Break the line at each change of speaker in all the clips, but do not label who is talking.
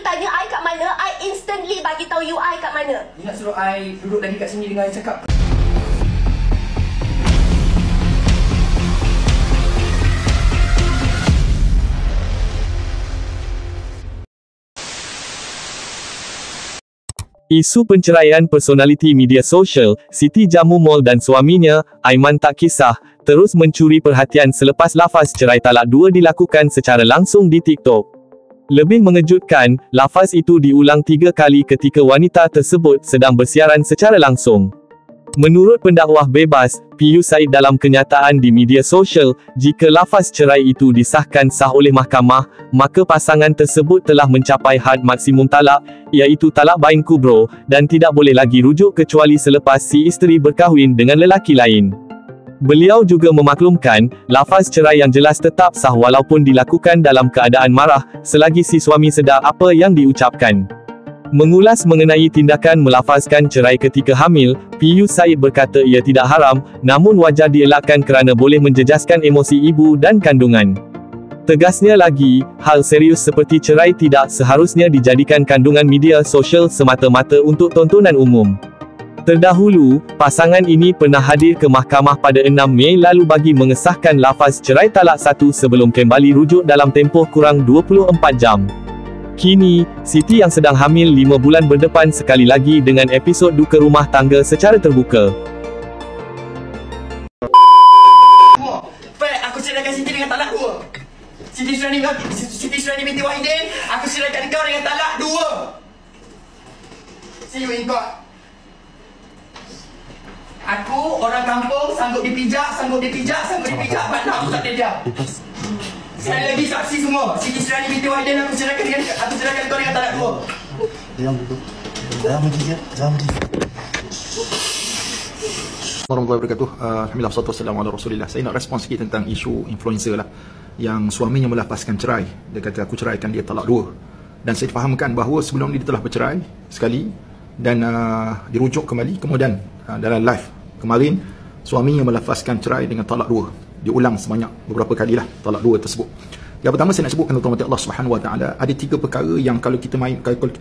tanya I kat mana, I instantly bagi tahu you I kat mana.
You nak suruh I duduk lagi kat sini dengan I cakap?
Isu penceraian personaliti media sosial, Siti Jamu Mall dan suaminya, Aiman Tak Kisah, terus mencuri perhatian selepas lafaz cerai talak dua dilakukan secara langsung di TikTok. Lebih mengejutkan, lafaz itu diulang 3 kali ketika wanita tersebut sedang bersiaran secara langsung. Menurut pendakwah bebas, PU Said dalam kenyataan di media sosial, jika lafaz cerai itu disahkan sah oleh mahkamah, maka pasangan tersebut telah mencapai had maksimum talak, iaitu talak bain kubro, dan tidak boleh lagi rujuk kecuali selepas si isteri berkahwin dengan lelaki lain. Beliau juga memaklumkan, lafaz cerai yang jelas tetap sah walaupun dilakukan dalam keadaan marah, selagi si suami sedar apa yang diucapkan. Mengulas mengenai tindakan melafazkan cerai ketika hamil, PU Said berkata ia tidak haram, namun wajar dielakkan kerana boleh menjejaskan emosi ibu dan kandungan. Tegasnya lagi, hal serius seperti cerai tidak seharusnya dijadikan kandungan media sosial semata-mata untuk tontonan umum. Terdahulu, pasangan ini pernah hadir ke mahkamah pada 6 Mei lalu bagi mengesahkan lafaz cerai talak 1 sebelum kembali rujuk dalam tempoh kurang 24 jam. Kini, Siti yang sedang hamil 5 bulan berdepan sekali lagi dengan episod duka rumah tangga secara terbuka.
Aku ceraikan Siti dengan talak 2. Siti Surani binti Wahidin, aku ceraikan kau dengan talak 2. See you in court. Aku orang kampung, sanggup dipijak, but now aku tak ada diam. Sekali lagi saksi semua, Siti Surani binti Wahidin, aku ceraikan kau dengan talak 2.
Warahmatullahi wabarakatuh. Alhamdulillah, wassalatu wassalamu ala Rasulillah. Saya nak respon sikit tentang isu influencer lah, yang suaminya melafazkan cerai. Dia kata aku ceraikan dia talak 2. Dan saya fahamkan bahawa sebelum ni dia telah bercerai sekali dan dirujuk kembali. Kemudian dalam live kemarin, suaminya melafazkan cerai dengan talak 2. Diulang sebanyak beberapa kalilah talak 2 tersebut. Yang pertama saya nak sebutkan tuan-tuan Allah Subhanahu Wa Taala, ada 3 perkara yang kalau kita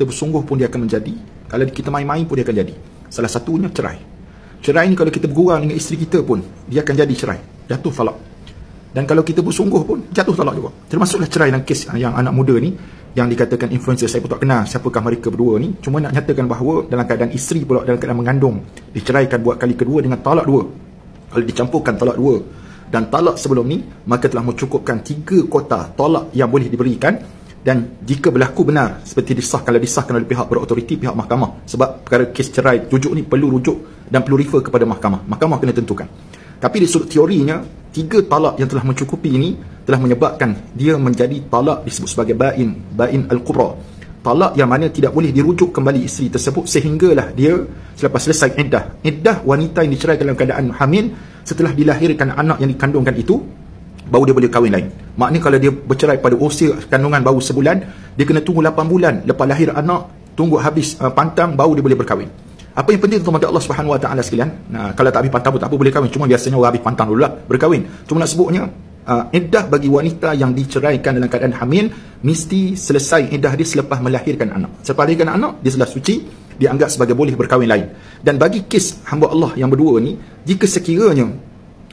bersungguh pun dia akan menjadi, kalau kita main-main pun dia akan jadi. Salah satunya cerai. Cerai ni kalau kita bergurau dengan isteri kita pun dia akan jadi cerai, jatuh talak. Dan kalau kita bersungguh pun jatuh talak juga. Termasuklah cerai dalam kes yang anak muda ni yang dikatakan influencer. Saya pun tak kenal siapakah mereka berdua ni, cuma nak nyatakan bahawa dalam keadaan isteri pula dalam keadaan mengandung, diceraikan buat kali kedua dengan talak 2. Kalau dicampurkan talak 2 dan talak sebelum ni, maka telah mencukupkan 3 kota talak yang boleh diberikan. Dan jika berlaku benar seperti disahkan oleh pihak berautoriti, pihak mahkamah, sebab perkara kes cerai rujuk ni perlu rujuk dan perlu refer kepada mahkamah kena tentukan. Tapi di sudut teorinya, 3 talak yang telah mencukupi ini telah menyebabkan dia menjadi talak disebut sebagai bain al-kubra, talak yang mana tidak boleh dirujuk kembali isteri tersebut sehinggalah dia selepas selesai iddah wanita yang diceraikan dalam keadaan hamil setelah dilahirkan anak yang dikandungkan itu, baru dia boleh kahwin lain. Maknanya kalau dia bercerai pada usia kandungan baru sebulan, dia kena tunggu 8 bulan lepas lahir anak, tunggu habis pantang, baru dia boleh berkahwin. Apa yang penting tuan-tuan Allah Subhanahu Wa Taala sekalian, kalau tak habis pantang pun tak apa, boleh kahwin. Cuma biasanya orang habis pantang dululah berkahwin. Cuma nak sebutnya, iddah bagi wanita yang diceraikan dalam keadaan hamil mesti selesai iddah dia selepas melahirkan anak. Selepas melahirkan anak, dia sudah suci, dianggap sebagai boleh berkahwin lain. Dan bagi kes hamba Allah yang berdua ni, jika sekiranya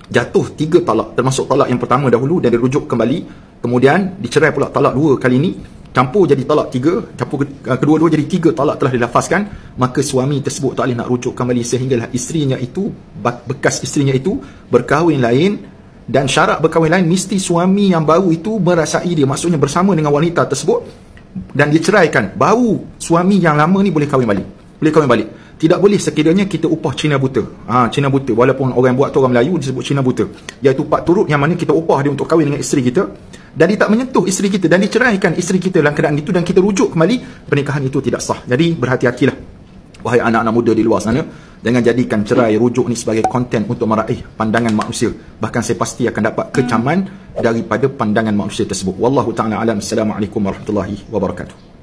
jatuh 3 talak, termasuk talak yang pertama dahulu dan dirujuk kembali, kemudian dicerai pula talak 2 kali ini, campur jadi talak 3, campur kedua-dua jadi 3 talak telah dilafazkan, maka suami tersebut tak boleh nak rujuk kembali sehinggalah isterinya itu, bekas isterinya itu berkahwin lain. Dan syarat berkahwin lain, mesti suami yang baru itu merasai dia, maksudnya bersama dengan wanita tersebut dan diceraikan, baru suami yang lama ni boleh kahwin balik. Tidak boleh sekiranya kita upah Cina buta. Cina buta, walaupun orang buat tu orang Melayu disebut Cina buta, iaitu pak turut yang mana kita upah dia untuk kahwin dengan isteri kita dan dia tak menyentuh isteri kita dan diceraikan isteri kita dalam keadaan itu dan kita rujuk kembali, pernikahan itu tidak sah. Jadi berhati-hatilah wahai anak-anak muda di luar sana, jangan jadikan cerai rujuk ni sebagai konten untuk meraih pandangan manusia. Bahkan saya pasti akan dapat kecaman daripada pandangan manusia tersebut. Wallahu ta'ala alam. Assalamualaikum warahmatullahi wabarakatuh.